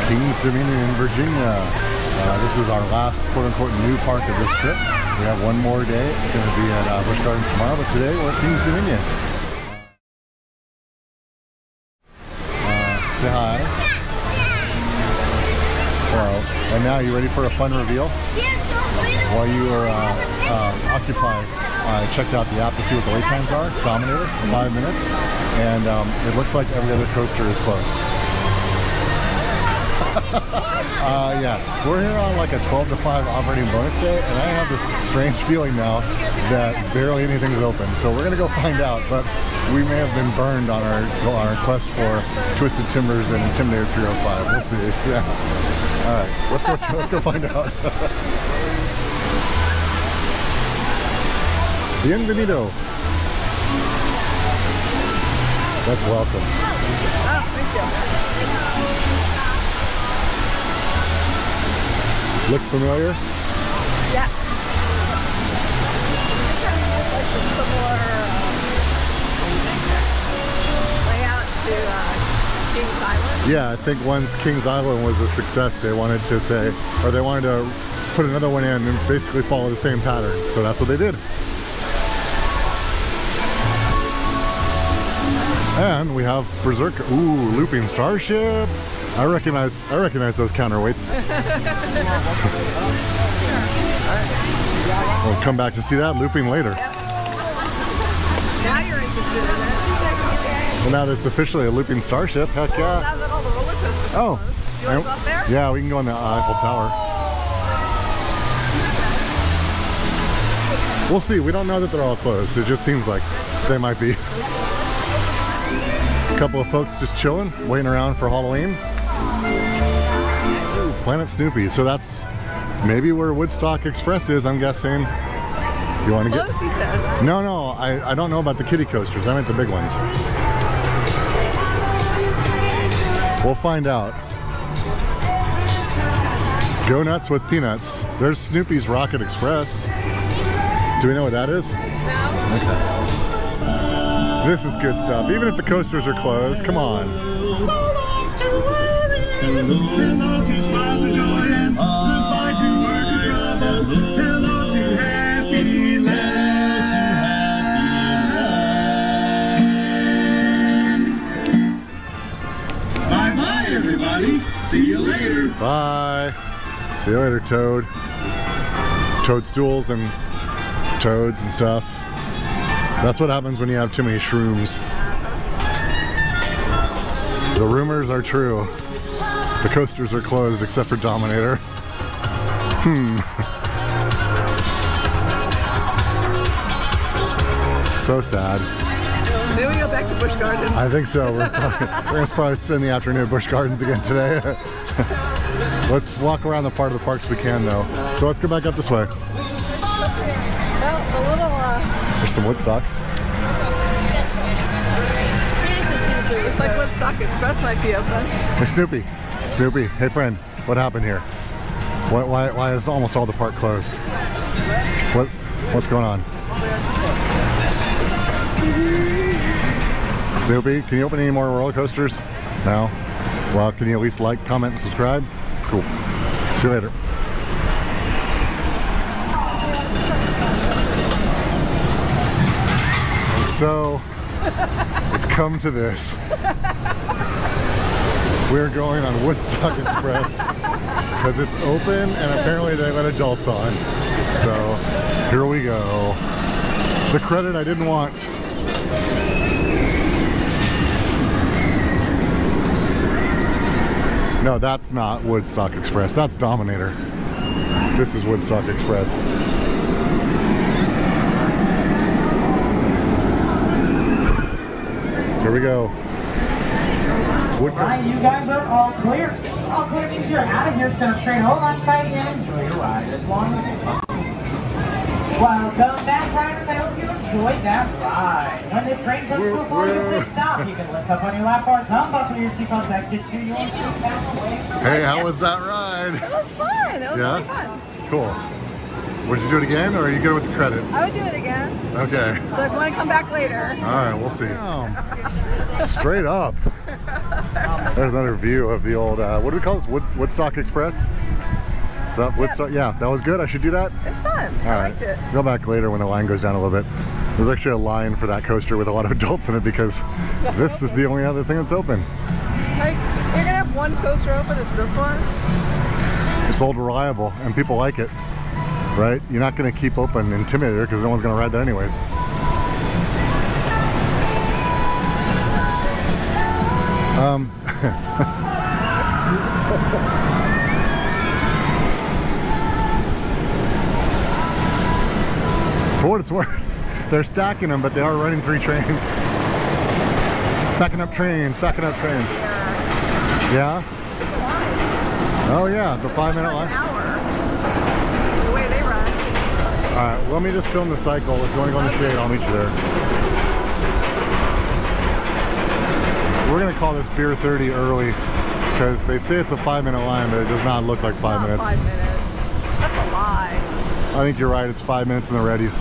Kings Dominion in Virginia. This is our last quote-unquote new park of this trip. We have one more day. It's going to be at Busch Gardens tomorrow, but today we're at Kings Dominion. Say hi. Hello. And now, you ready for a fun reveal? While you were occupied, I checked out the app to see what the wait times are. Dominator, 5 minutes. And it looks like every other coaster is closed. Yeah, we're here on like a 12 to 5 operating bonus day, and I have this strange feeling now that barely anything is open. So we're gonna go find out, but we may have been burned on our quest for Twisted Timbers and Intimidator 305. We'll see. Yeah. All right, let's go find out. Bienvenido. That's welcome. Oh, thank you. Look familiar? Yeah. Like a similar layout to Kings Island. Yeah, I think once Kings Island was a success, they wanted to say, or they wanted to put another one in and basically follow the same pattern. So that's what they did. And we have Berserker. Ooh, looping starship. I recognize those counterweights. We'll come back to see that looping later. Yep. Now you're interested in it. Well, now that it's officially a looping starship, heck yeah. Well, now that all the roller coasters are closed. Do you want to go up there? Yeah, we can go on the Eiffel Tower. We'll see. We don't know that they're all closed. It just seems like they might be. A couple of folks just chilling, waiting around for Halloween. Ooh, Planet Snoopy. So that's maybe where Woodstock Express is, I'm guessing. You want to get? Closed, he said. No, I don't know about the kiddie coasters. I meant the big ones. We'll find out. Go nuts with peanuts. There's Snoopy's Rocket Express. Do we know what that is? No. Okay. This is good stuff. Even if the coasters are closed, come on. So long to worries, hello to smiles of joy, and goodbye to work and trouble, hello to happy land. Bye-bye, everybody. See you later. Bye. See you later, Toad. Toadstools and toads and stuff. That's what happens when you have too many shrooms. The rumors are true. The coasters are closed except for Dominator. So sad. Maybe we go back to Busch Gardens. I think so. We're gonna probably spend the afternoon at Busch Gardens again today. Let's walk around the part of the parks we can though. So let's go back up this way. Well, a little There's some Woodstocks. looks like Woodstock Express might be open. Hey Snoopy. Snoopy, hey friend, what happened here? Why is almost all the park closed? What's going on? Snoopy, can you open any more roller coasters? No? Well, can you at least like, comment, and subscribe? Cool. See you later. And so, it's come to this. We're going on Woodstock Express because it's open and apparently they let adults on. So, here we go. The credit I didn't want. No, that's not Woodstock Express. That's Dominator. This is Woodstock Express. Here we go. Alright, you guys are all clear. All clear means you're out of here, so straight. Hold on tight and enjoy your ride as long as you can. Welcome back, riders. I hope you enjoyed that ride. When the train comes to a full complete stop, you can lift up on your lap bars, unbuckle your seatbelts, exit to your seat back away. Hey, how was that ride? It was fun. It was really fun. Cool. Would you do it again, or are you good with the credit? I would do it again. Okay. So if you want to come back later. All right, we'll see. Straight up. There's another view of the old, what do we call this? Woodstock Express? Is that Woodstock? Yeah, that was good. I should do that? It's fun. I liked it. Go back later when the line goes down a little bit. There's actually a line for that coaster with a lot of adults in it because this is the only other thing that's open. Like, you're gonna have one coaster open, it's this one? It's old reliable and people like it, right? You're not gonna keep open Intimidator because no one's gonna ride that anyways. For what it's worth, they're stacking them, but they are running 3 trains. Backing up trains, backing up trains. Yeah? Oh yeah, the 5-minute line. An hour. The way they run. Alright, well, let me just film the cycle. If you want to go in the shade, I'll meet you there. We're going to call this Beer 30 early because they say it's a 5-minute line, but it does not look like 5 minutes. 5 minutes. That's a lie. I think you're right, it's 5 minutes in the readies.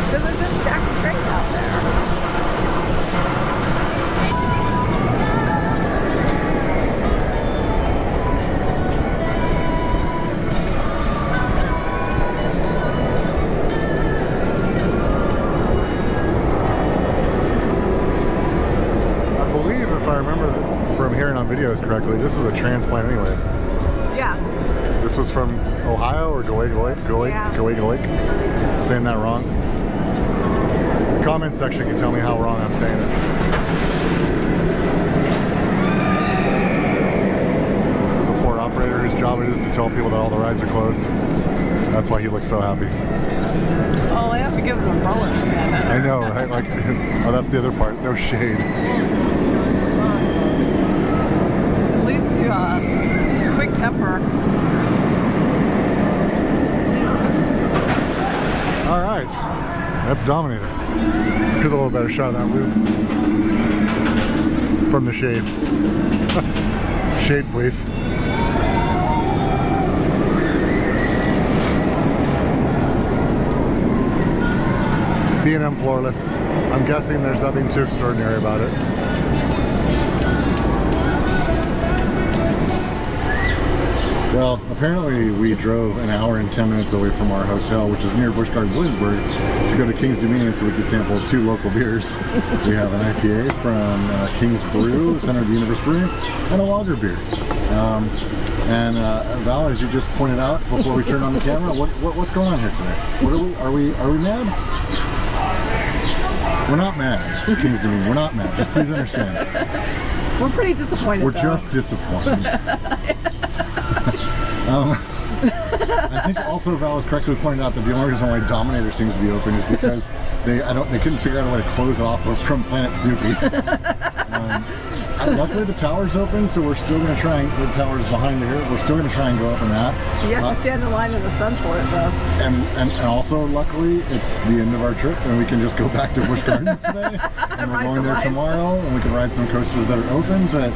Because they're just stacking trains out there. I believe, if I remember from hearing on videos correctly, this is a transplant anyways. Yeah. This was from Ohio or Griswold? Saying that wrong? Comment section can tell me how wrong I'm saying it. There's a poor operator whose job it is to tell people that all the rides are closed. That's why he looks so happy. Oh, they have to give them an umbrella to stand under. I know, right? Like, oh, that's the other part. No shade. It leads to a quick temper. All right, that's Dominator. Here's a little better shot of that loop from the shade. Shade, please. B&M floorless. I'm guessing there's nothing too extraordinary about it. Well, apparently we drove an hour and 10 minutes away from our hotel, which is near Busch Gardens, Williamsburg, to go to King's Dominion so we could sample 2 local beers. We have an IPA from King's Brew, Center of the Universe Brewing, and a lager beer. Val, as you just pointed out before we turned on the camera, what's going on here today? What are we mad? We're not mad, King's Dominion. We're not mad. Just please understand. We're pretty disappointed. We're just disappointed. I think also Val has correctly pointed out that the only reason why Dominator seems to be open is because they couldn't figure out a way to close it off from Planet Snoopy. Luckily the tower's open, so we're still going to try and, the tower's behind here, we're still going to try and go up in that. You have to stand in line in the sun for it though. And also luckily it's the end of our trip and we can just go back to Busch Gardens today. And we're going there tomorrow and we can ride some coasters that are open, but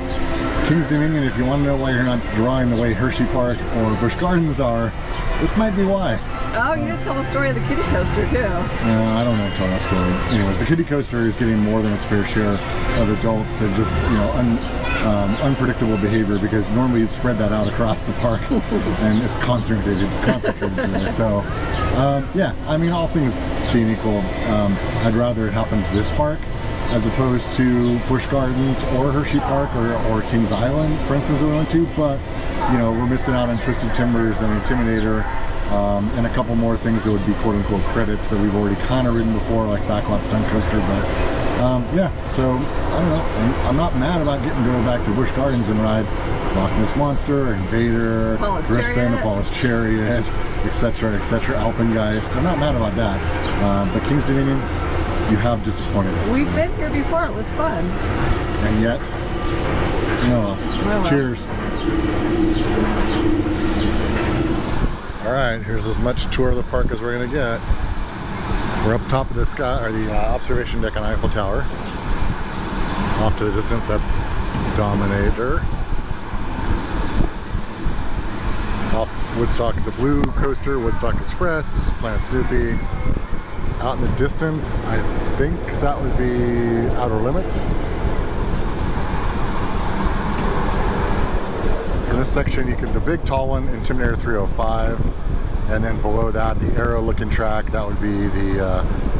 King's Dominion, if you want to know why you're not drawing the way Hershey Park or Busch Gardens are, this might be why. Oh, you didn't tell the story of the kiddie coaster too. No, I don't know to tell that story. Anyways, the kiddie coaster is getting more than its fair share of adults and just, you know, unpredictable behavior because normally you'd spread that out across the park and it's concentrated today. So, yeah, I mean, all things being equal, I'd rather it happen to this park as opposed to Busch Gardens or Hershey Park or Kings Island, for instance, that we went to, but, you know, we're missing out on Twisted Timbers and Intimidator, and a couple more things that would be quote-unquote credits that we've already kind of ridden before, like Backlot Stunt Coaster, but yeah, so, I don't know, I'm not mad about getting to go back to Busch Gardens and ride Loch Ness Monster, Invader, Apollo's Griffin, Chariot. Apollo's Chariot, etc., Alpengeist. I'm not mad about that, but King's Dominion, you have disappointed us. We've been here before, it was fun. And yet, no. well. Cheers. All right, here's as much tour of the park as we're gonna get. We're up top of the sky, or the observation deck on Eiffel Tower. Off to the distance, that's Dominator. Off Woodstock, the blue coaster, Woodstock Express, Planet Snoopy. Out in the distance, I think that would be Outer Limits. this section, you can, the big tall one, Intimidator 305, and then below that, the Arrow looking track, that would be the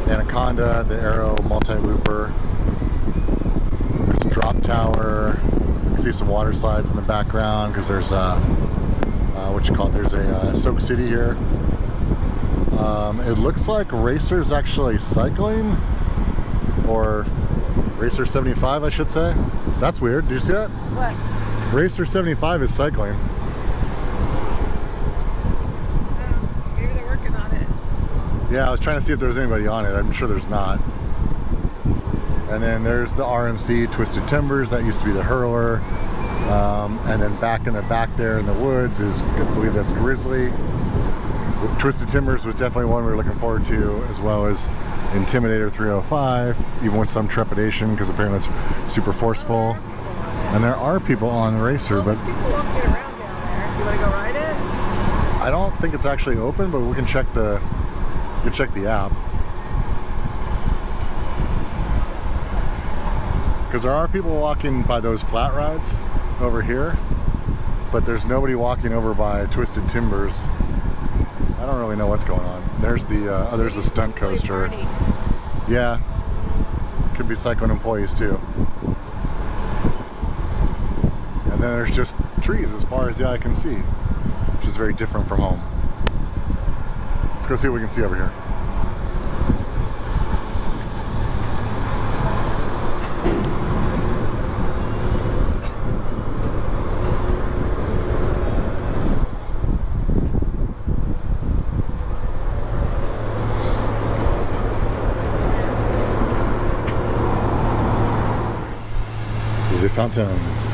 Anaconda, the Arrow multi-looper. There's a drop tower. You can see some water slides in the background because there's what you call it, there's a Soak City here. It looks like Racer's actually cycling, or Racer 75 I should say. That's weird, do you see that? What? Racer 75 is cycling. Maybe they're working on it. Yeah, I was trying to see if there was anybody on it. I'm sure there's not. And then there's the RMC Twisted Timbers. That used to be the Hurler. And then back in the back there in the woods is, I believe that's Grizzly. Twisted Timbers was definitely one we were looking forward to, as well as Intimidator 305, even with some trepidation because apparently it's super forceful. And there are people on the Racer, but there's people walking around down there. Do you want to go ride it? I don't think it's actually open, but we can check the app. Because there are people walking by those flat rides over here, but there's nobody walking over by Twisted Timbers. I don't really know what's going on. There's the stunt coaster. Yeah, could be cycling employees too. And then there's just trees as far as the eye can see, which is very different from home. Let's go see what we can see over here. The fountains.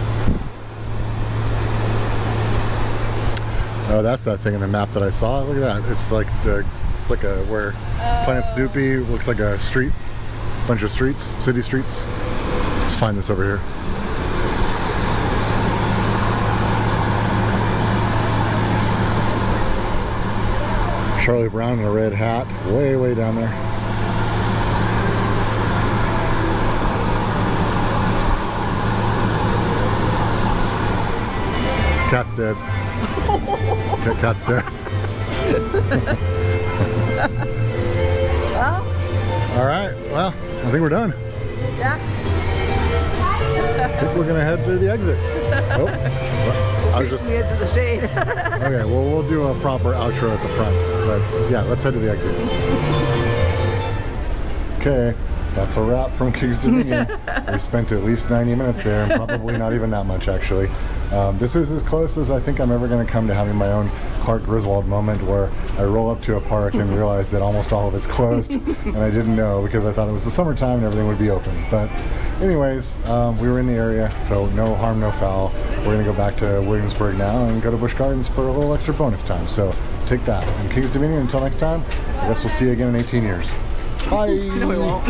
Oh, that's that thing in the map that I saw. Look at that. It's like where Planet Snoopy looks like a streets, bunch of streets, city streets. Let's find this over here. Charlie Brown in a red hat, way down there. Cat's dead. Cat's dead. Well. All right. Well, I think we're done. Yeah. I think we're gonna head to the exit. Oh, well, I was just the edge of the shade. okay. Well, we'll do a proper outro at the front, but yeah, let's head to the exit. Okay. That's a wrap from King's Dominion. We spent at least 90 minutes there, and probably not even that much actually. This is as close as I think I'm ever going to come to having my own Clark Griswold moment, where I roll up to a park and realize that almost all of it's closed, and I didn't know because I thought it was the summertime and everything would be open. But anyways, we were in the area, so no harm, no foul. We're going to go back to Williamsburg now and go to Busch Gardens for a little extra bonus time. So take that. And King's Dominion, until next time, I guess we'll see you again in 18 years. Bye! No, we won't.